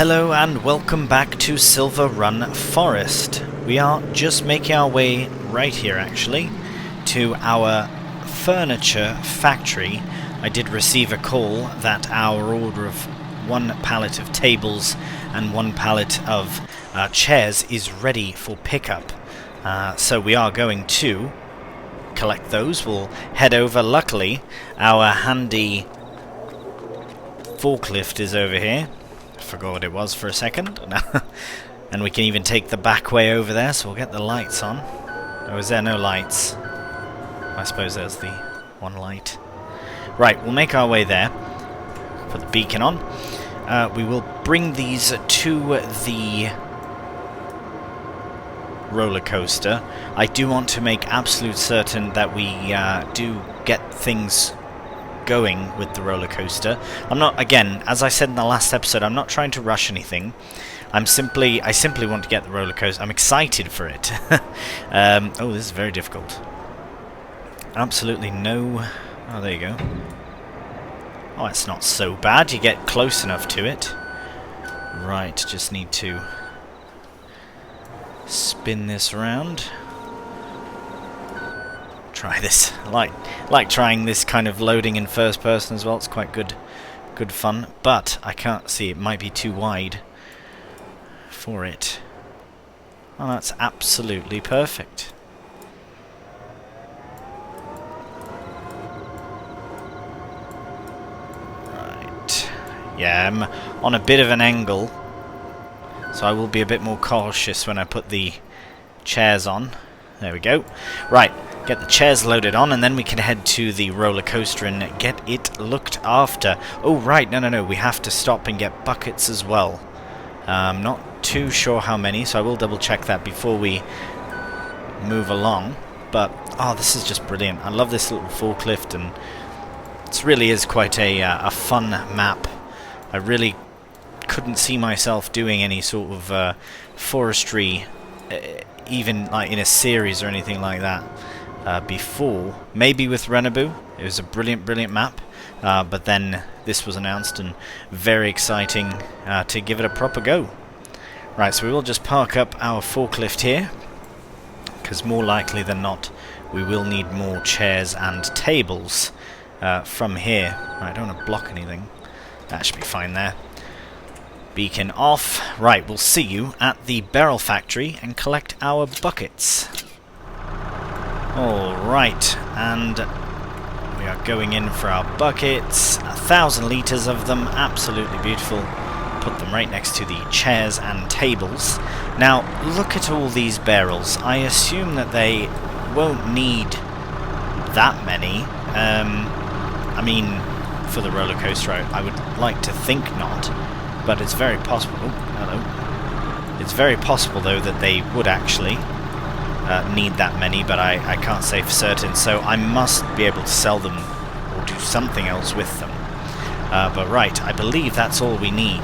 Hello and welcome back to Silverrun Forest. We are just making our way right here actually to our furniture factory. I did receive a call that our order of 1 pallet of tables and 1 pallet of chairs is ready for pickup. So we are going to collect those. We'll head over. Luckily, our handy forklift is over here. Forgot what it was for a second. And we can even take the back way over there, so we'll get the lights on. Oh, is there no lights? I suppose there's the one light. Right, we'll make our way there. Put the beacon on. We will bring these to the roller coaster. I do want to make absolute certain that we do get things going with the roller coaster. I'm not, again, as I said in the last episode, I'm not trying to rush anything. I simply want to get the roller coaster. I'm excited for it. Oh, this is very difficult. Absolutely no. Oh, there you go. Oh, it's not so bad. You get close enough to it. Right, just need to spin this around. Try this. I like trying this kind of loading in first person as well. It's quite good fun, but I can't see, it might be too wide for it. Oh, that's absolutely perfect. Right. Yeah, I'm on a bit of an angle, so I will be a bit more cautious when I put the chairs on. There we go. Right. Get the chairs loaded on, and then we can head to the roller coaster and get it looked after. Oh, right, no, we have to stop and get buckets as well. Not too sure how many, so I will double check that before we move along. But, oh, this is just brilliant. I love this little forklift, and it really is quite a fun map. I really couldn't see myself doing any sort of forestry, even like in a series or anything like that. Before, maybe with Renaboo. It was a brilliant map, but then this was announced and very exciting to give it a proper go. Right, so we will just park up our forklift here, because more likely than not we will need more chairs and tables from here. Right, I don't want to block anything. That should be fine there. Beacon off. Right, we'll see you at the barrel factory and collect our buckets. Alright, and we are going in for our buckets, 1,000 litres of them, absolutely beautiful. Put them right next to the chairs and tables. Now, look at all these barrels. I assume that they won't need that many. I mean, for the roller coaster, I would like to think not, but it's very possible. Oh, hello. It's very possible, though, that they would actually need that many, but I can't say for certain, so I must be able to sell them or do something else with them. But right, I believe that's all we need.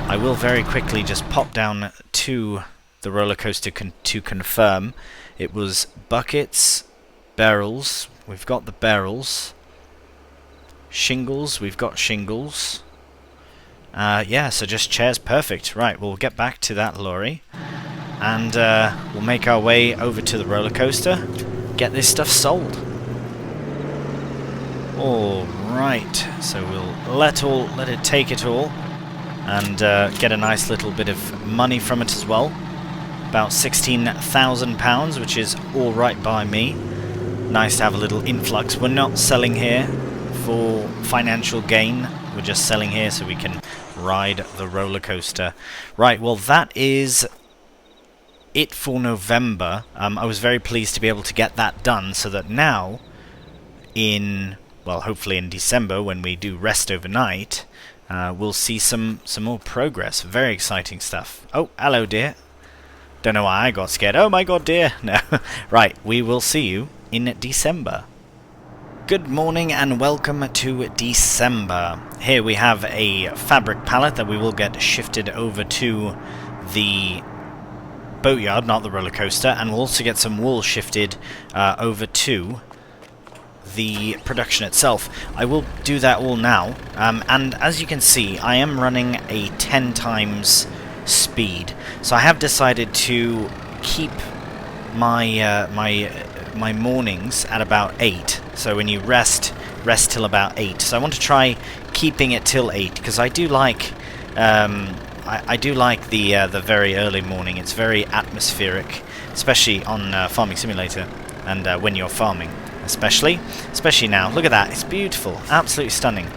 I will very quickly just pop down to the roller coaster to confirm. It was buckets, barrels, we've got the barrels, shingles, we've got shingles. Yeah, so just chairs, perfect. Right, we'll get back to that lorry. And we'll make our way over to the roller coaster, get this stuff sold. Alright, so we'll let it take it all, and get a nice little bit of money from it as well. About £16,000, which is alright by me. Nice to have a little influx. We're not selling here for financial gain, we're just selling here so we can ride the roller coaster. Right, well that is it for November. I was very pleased to be able to get that done, so that now in, well, hopefully in December when we do rest overnight, we'll see some more progress. Very exciting stuff. Oh, hello dear. Don't know why I got scared. Oh my god, dear. No. Right, we will see you in December. Good morning and welcome to December. Here we have a fabric pallet that we will get shifted over to the boatyard, not the roller coaster, and we'll also get some wool shifted over to the production itself. I will do that all now, and as you can see, I am running a 10 times speed. So I have decided to keep my my mornings at about 8. So when you rest till about 8. So I want to try keeping it till 8 because I do like I do like the very early morning. It's very atmospheric, especially on Farming Simulator, and when you're farming, especially now. Look at that, it's beautiful, absolutely stunning.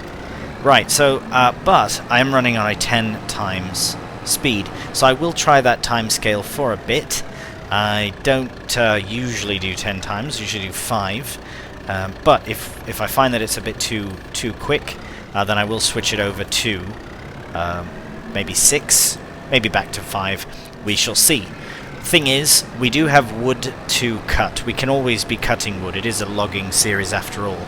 Right, so but I am running on a 10 times speed, so I will try that time scale for a bit. I don't usually do 10 times, usually do 5, but if I find that it's a bit too quick, then I will switch it over to maybe 6, maybe back to 5. We shall see. Thing is, we do have wood to cut. We can always be cutting wood. It is a logging series after all.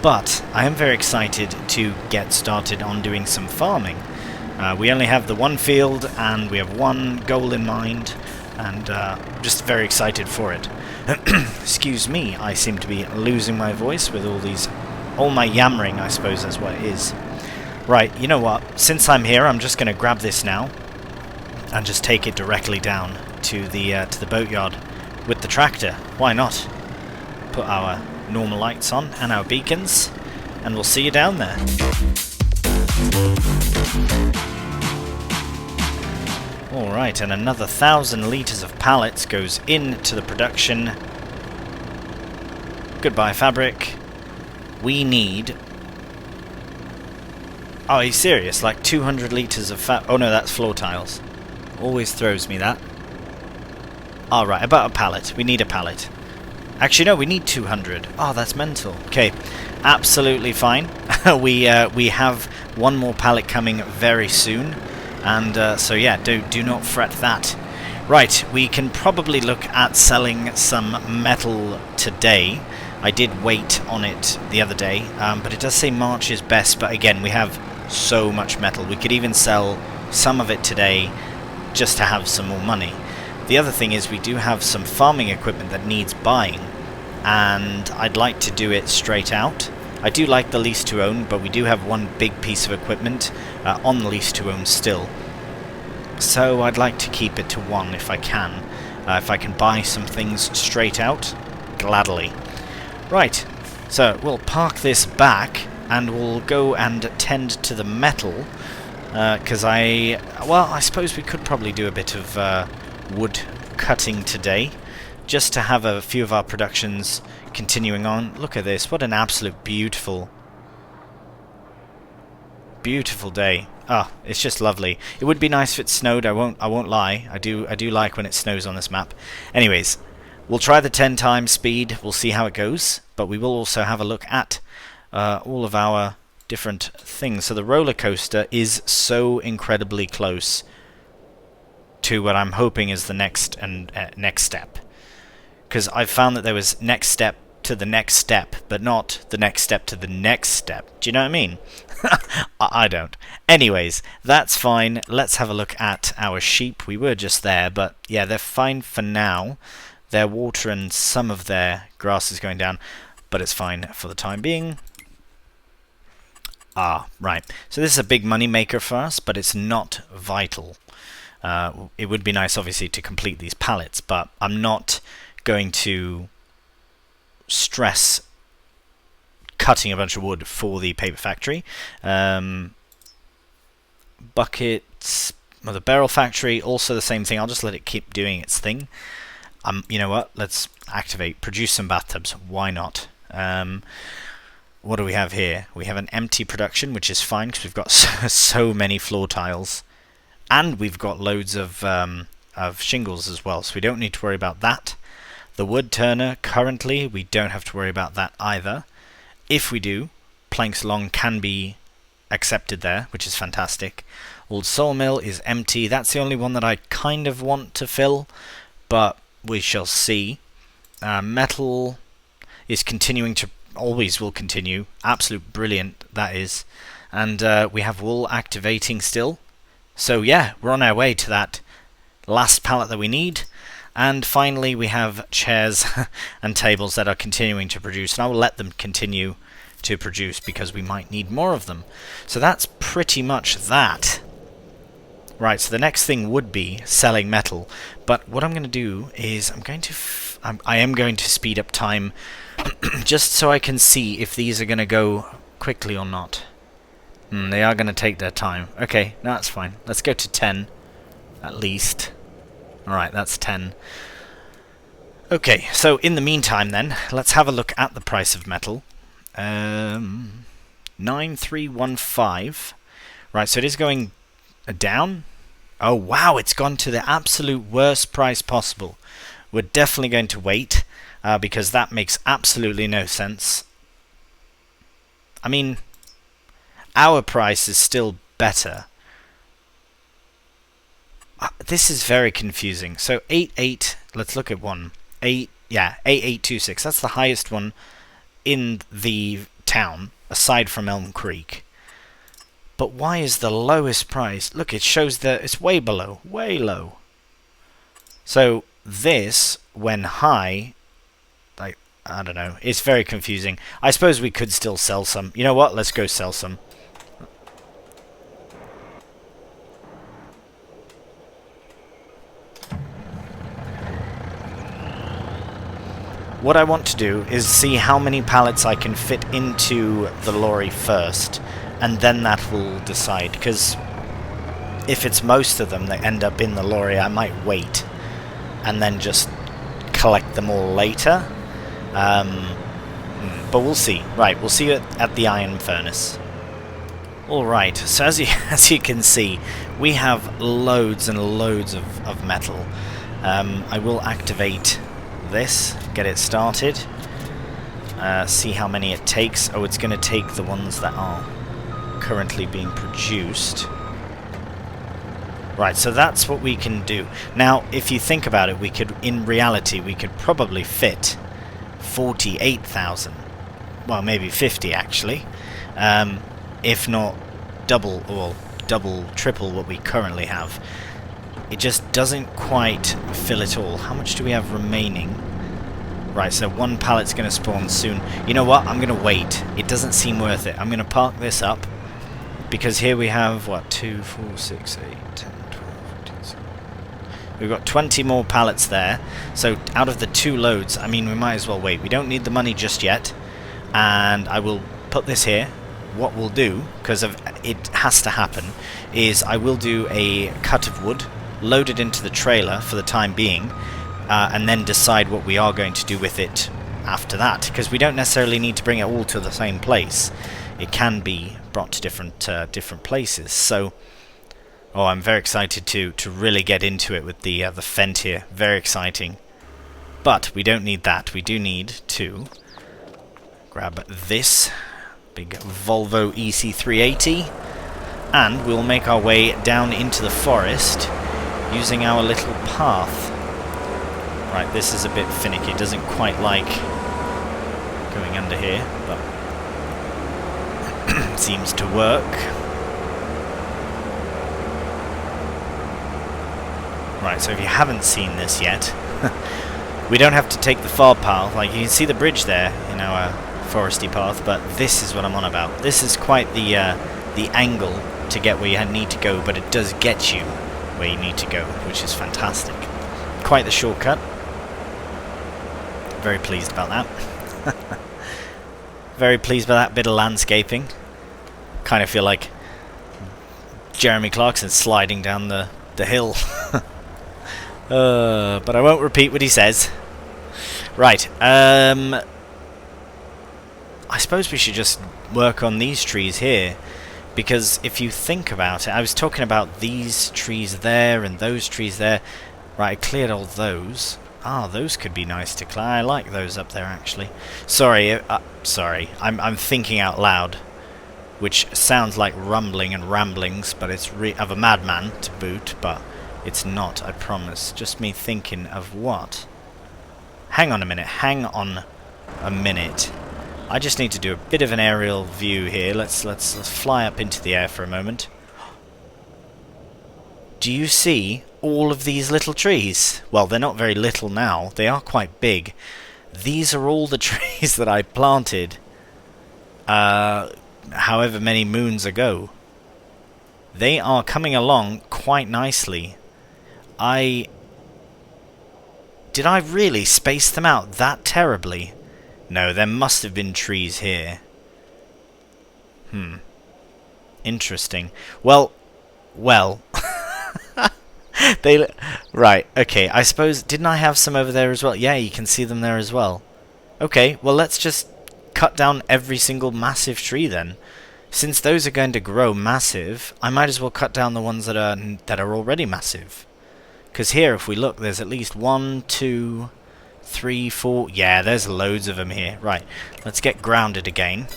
But I am very excited to get started on doing some farming. We only have the one field, and we have one goal in mind, and just very excited for it. Excuse me, I seem to be losing my voice with all my yammering, I suppose that's what it is. Right, you know what, since I'm here, I'm just going to grab this now, and just take it directly down to the boatyard with the tractor. Why not? Put our normal lights on and our beacons, and we'll see you down there. Alright, and another 1,000 litres of pallets goes into the production. Goodbye, fabric. We need... Oh, are you serious? Like 200 litres of oh no, that's floor tiles. Always throws me that. Alright, about a pallet. We need a pallet. Actually, no, we need 200. Oh, that's mental. Okay, absolutely fine. we have one more pallet coming very soon. And so yeah, do not fret that. Right, we can probably look at selling some metal today. I did wait on it the other day, but it does say March is best, but again, we have so much metal. We could even sell some of it today just to have some more money. The other thing is we do have some farming equipment that needs buying, and I'd like to do it straight out. I do like the lease to own, but we do have one big piece of equipment on the lease to own still. So I'd like to keep it to 1 if I can. If I can buy some things straight out, gladly. Right, so we'll park this back and we'll go and tend to the metal. Because I suppose we could probably do a bit of wood cutting today, just to have a few of our productions continuing on. Look at this, what an absolute beautiful day. Ah, it's just lovely. It would be nice if it snowed, I won't lie. I do like when it snows on this map. Anyways, we'll try the 10 times speed, we'll see how it goes, but we will also have a look at all of our different things. So the roller coaster is so incredibly close to what I'm hoping is the next step. Because I've found that there was next step to the next step, but not the next step to the next step. Do you know what I mean? I don't. Anyways, that's fine. Let's have a look at our sheep. We were just there, but yeah, they're fine for now. Their water and some of their grass is going down, but it's fine for the time being. Ah, right. So this is a big money maker for us, but it's not vital. It would be nice, obviously, to complete these pallets, but I'm not going to stress cutting a bunch of wood for the paper factory. Buckets, well, the barrel factory, also the same thing. I'll just let it keep doing its thing. You know what? Let's activate, produce some bathtubs. Why not? What do we have here? We have an empty production, which is fine because we've got so many floor tiles, and we've got loads of shingles as well, so we don't need to worry about that. The wood turner, currently, we don't have to worry about that either. If we do, planks long can be accepted there, which is fantastic. Old sawmill is empty. That's the only one that I kind of want to fill, but we shall see. Metal is continuing to, always will continue. Absolute brilliant, that is. And we have wool activating still. So yeah, we're on our way to that last pallet that we need. And finally, we have chairs and tables that are continuing to produce, and I will let them continue to produce because we might need more of them. So that's pretty much that. Right, so the next thing would be selling metal, but what I'm going to do is I am going to speed up time just so I can see if these are going to go quickly or not. They are going to take their time. Okay, no, that's fine. Let's go to 10, at least. Alright, that's 10. Okay, so in the meantime then, let's have a look at the price of metal. 9315. Right, so it is going down. Oh wow, it's gone to the absolute worst price possible. We're definitely going to wait, because that makes absolutely no sense. I mean, our price is still better. This is very confusing. So 88, let's look at one. 8826. That's the highest one in the town, aside from Elm Creek. But why is the lowest price? Look, it shows that it's way below, way low. So this, when high, like, I don't know, it's very confusing. I suppose we could still sell some. You know what? Let's go sell some. What I want to do is see how many pallets I can fit into the lorry first, and then that will decide, because if it's most of them that end up in the lorry, I might wait and then just collect them all later. But we'll see. Right, we'll see you at the iron furnace. Alright, so as you can see, we have loads and loads of metal. I will activate this, get it started, see how many it takes. Oh, it's going to take the ones that are currently being produced. Right, so that's what we can do. Now, if you think about it, in reality, we could probably fit 48,000. Well, maybe 50 actually. If not double, or triple what we currently have. It just doesn't quite fill it all. How much do we have remaining? Right, so one pallet's going to spawn soon. You know what? I'm going to wait. It doesn't seem worth it. I'm going to park this up, because here we have, what, 2, 4, 6, 8, 10, 12, 14, 16. We've got 20 more pallets there. So out of the 2 loads, I mean, we might as well wait. We don't need the money just yet. And I will put this here. What we'll do, because it has to happen, is I will do a cut of wood, load it into the trailer for the time being, and then decide what we are going to do with it after that, because we don't necessarily need to bring it all to the same place. It can be brought to different places. So, oh, I'm very excited to really get into it with the Fent here. Very exciting. But we don't need that. We do need to grab this big Volvo EC380, and we'll make our way down into the forest using our little path. Right, this is a bit finicky. It doesn't quite like going under here, but seems to work. Right, so if you haven't seen this yet, we don't have to take the far path. Like, you can see the bridge there in our foresty path, but this is what I'm on about. This is quite the angle to get where you need to go, but it does get you where you need to go, which is fantastic. Quite the shortcut. Very pleased about that. Very pleased by that bit of landscaping. Kind of feel like Jeremy Clarkson sliding down the hill. But I won't repeat what he says. Right, I suppose we should just work on these trees here, because if you think about it, I was talking about these trees there and those trees there. Right, I cleared all those. Ah, those could be nice to clear. I like those up there, actually. Sorry, I'm thinking out loud, which sounds like rumbling and ramblings, but it's of a madman to boot, but it's not, I promise. Just me thinking of what? Hang on a minute, hang on a minute. I just need to do a bit of an aerial view here. Let's fly up into the air for a moment. Do you see all of these little trees. Well, they're not very little now. They are quite big. These are all the trees that I planted however many moons ago. They are coming along quite nicely. Did I really space them out that terribly? No, there must have been trees here. Interesting. Well. Right, okay, I suppose, didn't I have some over there as well? Yeah, you can see them there as well. Okay, well let's just cut down every single massive tree then. Since those are going to grow massive, I might as well cut down the ones that are already massive. Because here, if we look, there's at least 1, 2, 3, 4... Yeah, there's loads of them here. Right, let's get grounded again.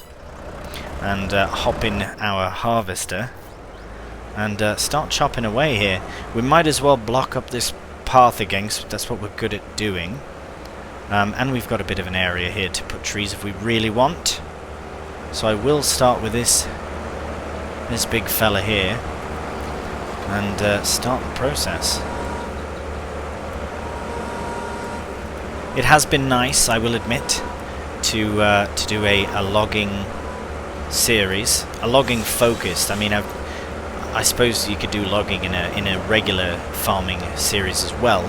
And hop in our harvester. And start chopping away here. We might as well block up this path again, because that's what we're good at doing. And we've got a bit of an area here to put trees if we really want. So I will start with this big fella here. And start the process. It has been nice, I will admit, to do a logging series. A logging focused. I mean, I suppose you could do logging in a regular farming series as well,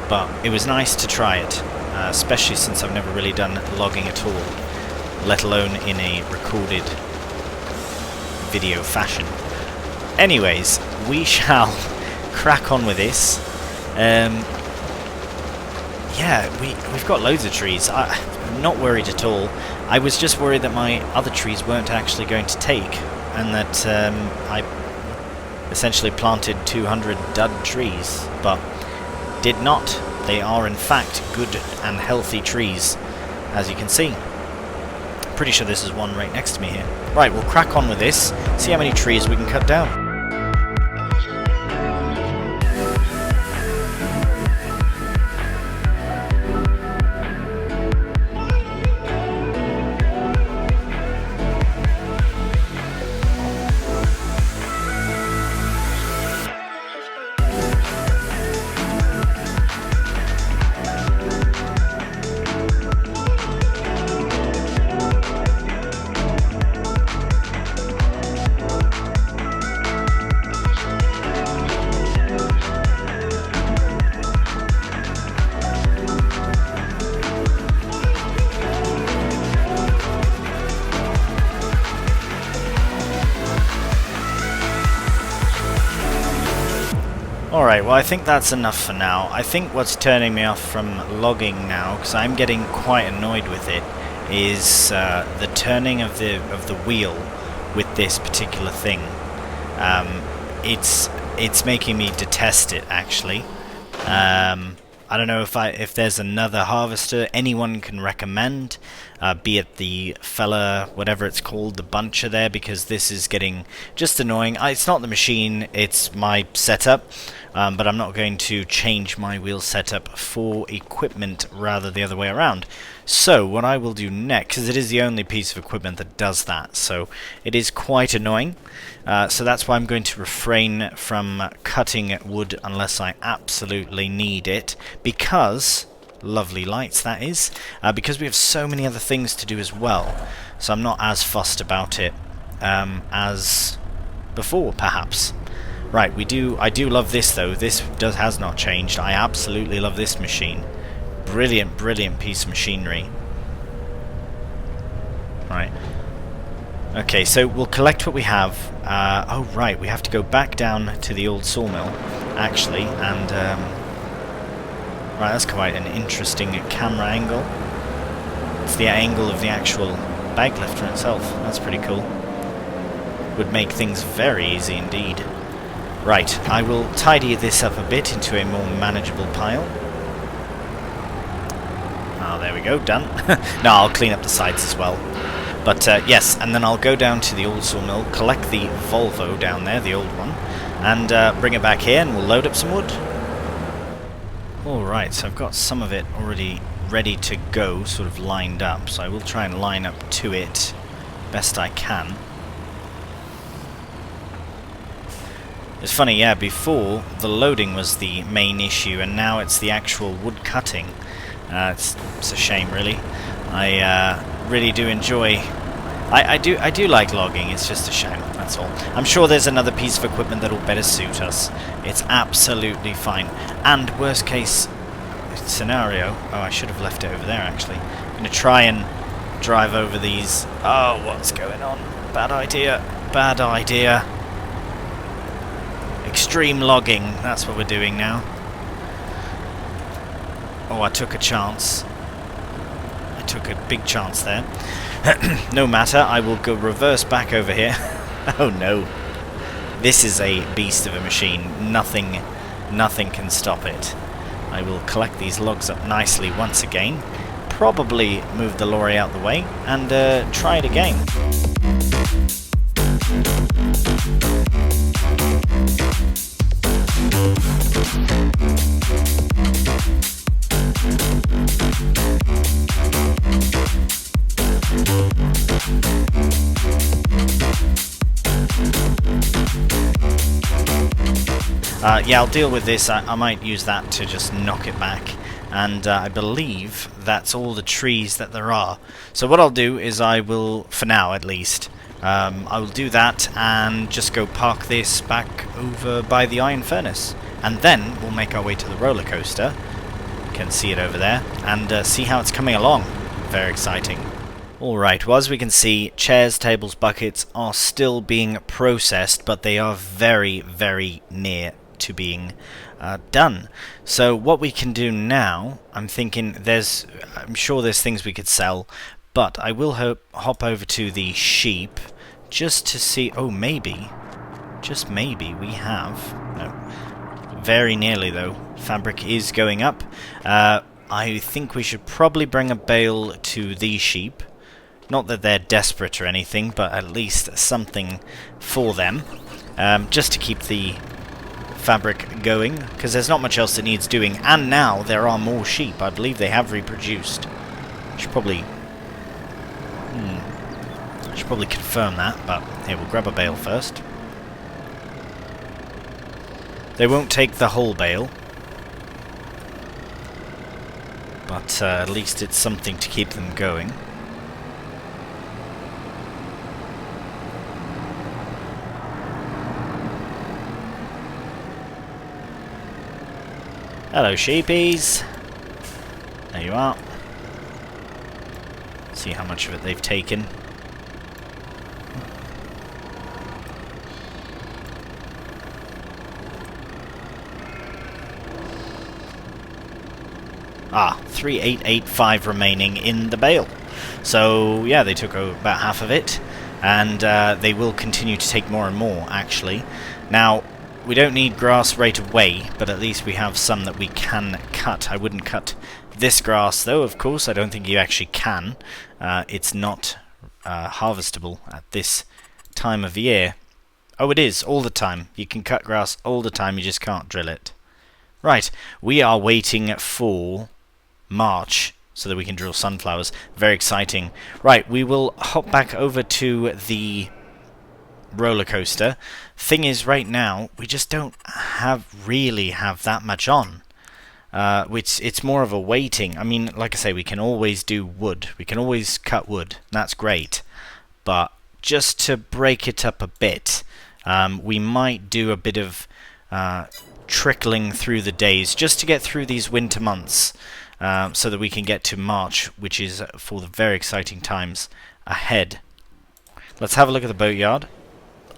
but it was nice to try it, especially since I've never really done logging at all, let alone in a recorded video fashion. Anyways, we shall crack on with this. Yeah, we've got loads of trees. I'm not worried at all. I was just worried that my other trees weren't actually going to take, and that I essentially planted 200 dud trees, but did not. They are in fact good and healthy trees, as you can see. Pretty sure this is one right next to me here. Right, we'll crack on with this, see how many trees we can cut down. Alright, well I think that's enough for now. I think what's turning me off from logging now, because I'm getting quite annoyed with it, is the turning of the wheel with this particular thing. It's making me detest it, actually. I don't know if there's another harvester anyone can recommend, be it the fella, whatever it's called, the buncher there, because this is getting just annoying. It's not the machine, it's my setup, but I'm not going to change my wheel setup for equipment, rather the other way around. So what I will do next, because it is the only piece of equipment that does that, so it is quite annoying. So that's why I'm going to refrain from cutting wood unless I absolutely need it, because, lovely lights that is, because we have so many other things to do as well, so I'm not as fussed about it as before, perhaps. Right, I do love this though. This has not changed. I absolutely love this machine. Brilliant, brilliant piece of machinery. Right. Okay, so we'll collect what we have. Oh right, we have to go back down to the old sawmill, actually, and right, that's quite an interesting camera angle. It's the angle of the actual bag lifter itself. That's pretty cool. Would make things very easy indeed. Right, I will tidy this up a bit into a more manageable pile. Oh, there we go, done. No, I'll clean up the sides as well. But yes, and then I'll go down to the old sawmill, collect the Volvo down there, the old one, and bring it back here, and we'll load up some wood. Alright, so I've got some of it already ready to go, sort of lined up, so I will try and line up to it best I can. It's funny, yeah, before the loading was the main issue, and now it's the actual wood cutting. It's a shame, really. I really do enjoy... I do like logging, it's just a shame, that's all. I'm sure there's another piece of equipment that'll better suit us. It's absolutely fine. And worst case scenario... Oh, I should have left it over there, actually. I'm going to try and drive over these... Oh, what's going on? Bad idea. Bad idea. Extreme logging, that's what we're doing now. Oh, I took a chance. I took a big chance there. No matter, I will go reverse back over here. Oh no. This is a beast of a machine. Nothing can stop it. I will collect these logs up nicely once again. Probably move the lorry out the way and try it again. Yeah, I'll deal with this. I might use that to just knock it back. And I believe that's all the trees that there are. So what I'll do is I will, for now at least, I will do that and just go park this back over by the iron furnace. And then we'll make our way to the roller coaster. You can see it over there. And see how it's coming along. Very exciting. Alright, well, as we can see, chairs, tables, buckets are still being processed, but they are very, very near to being done. So what we can do now, I'm sure there's things we could sell, but I will hop over to the sheep just to see. Oh, maybe, just maybe we have, no, very nearly though, fabric is going up. I think we should probably bring a bale to these sheep. Not that they're desperate or anything, but at least something for them, just to keep the fabric going, because there's not much else that needs doing. And now there are more sheep. I believe they have reproduced. I should probably confirm that, but here, we'll grab a bale first. They won't take the whole bale, but at least it's something to keep them going. Hello, sheepies. There you are. See how much of it they've taken. Ah, 3885 remaining in the bale. So, yeah, they took about half of it. And they will continue to take more and more, actually. Now, we don't need grass right away, but at least we have some that we can cut. I wouldn't cut this grass, though, of course. I don't think you actually can. It's not harvestable at this time of year. Oh, it is, all the time. You can cut grass all the time, you just can't drill it. Right, we are waiting for March so that we can drill sunflowers. Very exciting. Right, we will hop back over to the roller coaster. Thing is, right now we just don't really have that much on. Which it's more of a waiting. I mean, like I say, we can always do wood. We can always cut wood. That's great. But just to break it up a bit, we might do a bit of trickling through the days just to get through these winter months, so that we can get to March, which is for the very exciting times ahead. Let's have a look at the boatyard.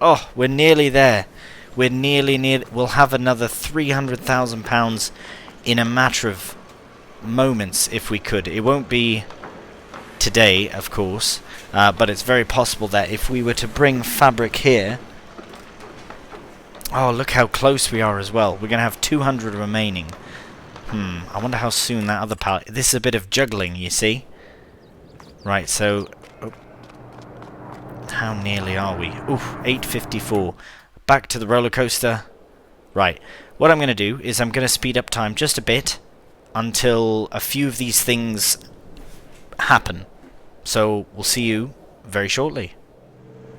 Oh, we're nearly there. We're nearly near. We'll have another £300,000 in a matter of moments if we could. It won't be today, of course, but it's very possible that if we were to bring fabric here... Oh, look how close we are as well. We're going to have 200 remaining. I wonder how soon that other pallet... This is a bit of juggling, you see. Right, so... How nearly are we? Oof, 8:54. Back to the roller coaster. Right, what I'm going to do is I'm going to speed up time just a bit until a few of these things happen. So we'll see you very shortly.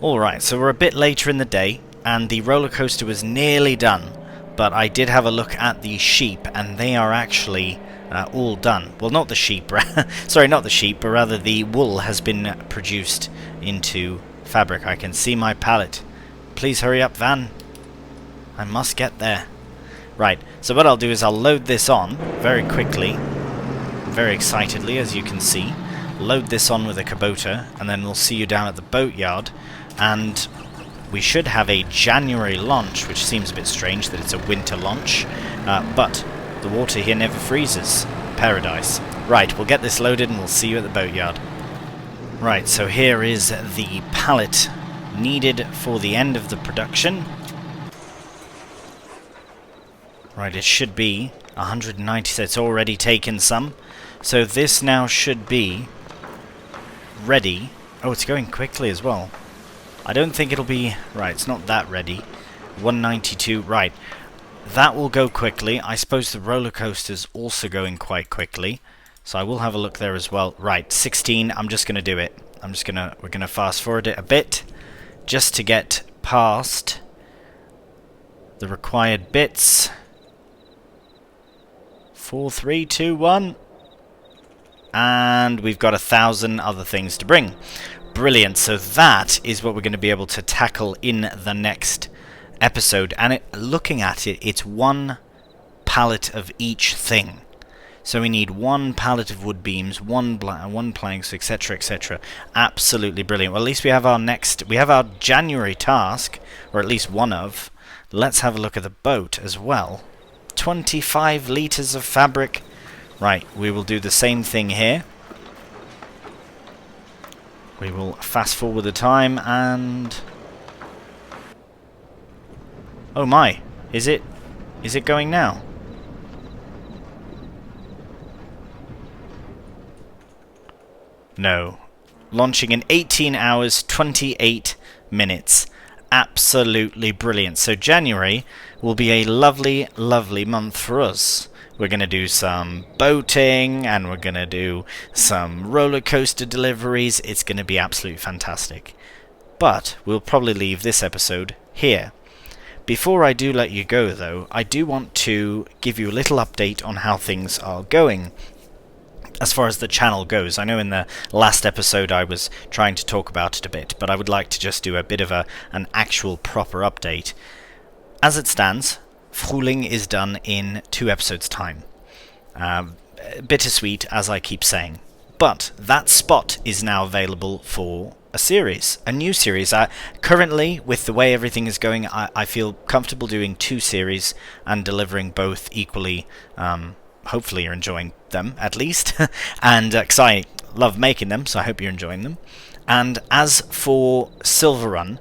Alright, so we're a bit later in the day. and the roller coaster was nearly done, but I did have a look at the sheep, and they are actually all done. Well, not the sheep, sorry, not the sheep, but rather the wool has been produced into fabric. I can see my pallet. Please hurry up, van. I must get there. Right, so what I'll do is I'll load this on very quickly, very excitedly, as you can see. Load this on with a Kubota, and then we'll see you down at the boatyard, and we should have a January launch, which seems a bit strange that it's a winter launch, but the water here never freezes. Paradise. Right, we'll get this loaded and we'll see you at the boatyard. Right, so here is the pallet needed for the end of the production. Right, it should be 190, so it's already taken some. So this now should be ready. Oh, it's going quickly as well. I don't think it'll be... Right, it's not that ready. 192, right. That will go quickly. I suppose the roller coaster's also going quite quickly. So I will have a look there as well. Right, 16, I'm just going to do it. We're going to fast forward it a bit, just to get past the required bits. 4, 3, 2, 1. And we've got 1,000 other things to bring. Brilliant, so that is what we're going to be able to tackle in the next episode. And looking at it, it's one pallet of each thing. So we need one pallet of wood beams, one planks, etc., etc. Absolutely brilliant. Well, at least we have our January task, or at least one of. Let's have a look at the boat as well. 25 litres of fabric. Right, we will do the same thing here. We will fast forward the time and... Oh my, is it going now? No. Launching in 18 hours, 28 minutes. Absolutely brilliant. So January will be a lovely, lovely month for us. We're going to do some boating, and we're going to do some roller coaster deliveries. It's going to be absolutely fantastic. But we'll probably leave this episode here. Before I do let you go, though, I do want to give you a little update on how things are going as far as the channel goes. I know in the last episode I was trying to talk about it a bit, but I would like to just do a bit of an actual proper update. As it stands, Frühling is done in 2 episodes' time. Bittersweet, as I keep saying. But that spot is now available for a series, a new series. Currently, with the way everything is going, I feel comfortable doing 2 series and delivering both equally. Hopefully you're enjoying them, at least. And because I love making them, so I hope you're enjoying them. And as for Silverrun,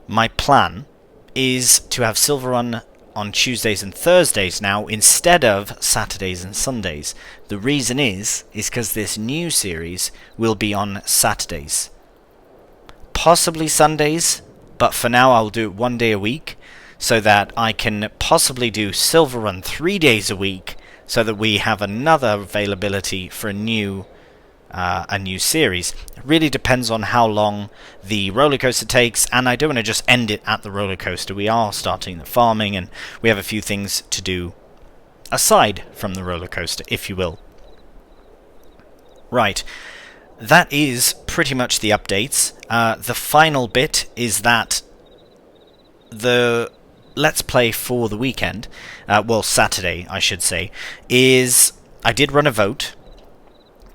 my plan is to have Silverrun on Tuesdays and Thursdays now, instead of Saturdays and Sundays. The reason is because this new series will be on Saturdays. Possibly Sundays, but for now I'll do it 1 day a week, so that I can possibly do Silverrun 3 days a week, so that we have another availability for a new series. It really depends on how long the roller coaster takes, and I don't want to just end it at the roller coaster. We are starting the farming, and we have a few things to do aside from the roller coaster, if you will. Right, that is pretty much the updates. The final bit is that the Let's Play for the weekend, well, Saturday, I should say, is I did run a vote,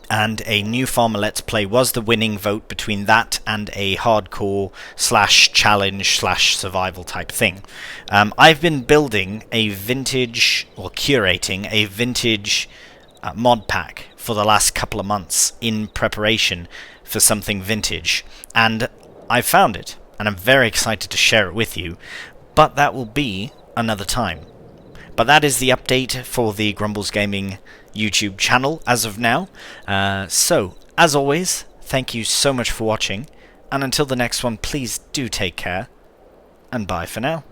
and a New Farmer Let's Play was the winning vote between that and a hardcore / challenge / survival type thing. I've been building a vintage, or curating a vintage mod pack for the last couple of months in preparation for something vintage, and I found it, and I'm very excited to share it with you, but that will be another time. But that is the update for the Grumbles Gaming YouTube channel as of now. So, as always, thank you so much for watching, and until the next one, please do take care, and bye for now.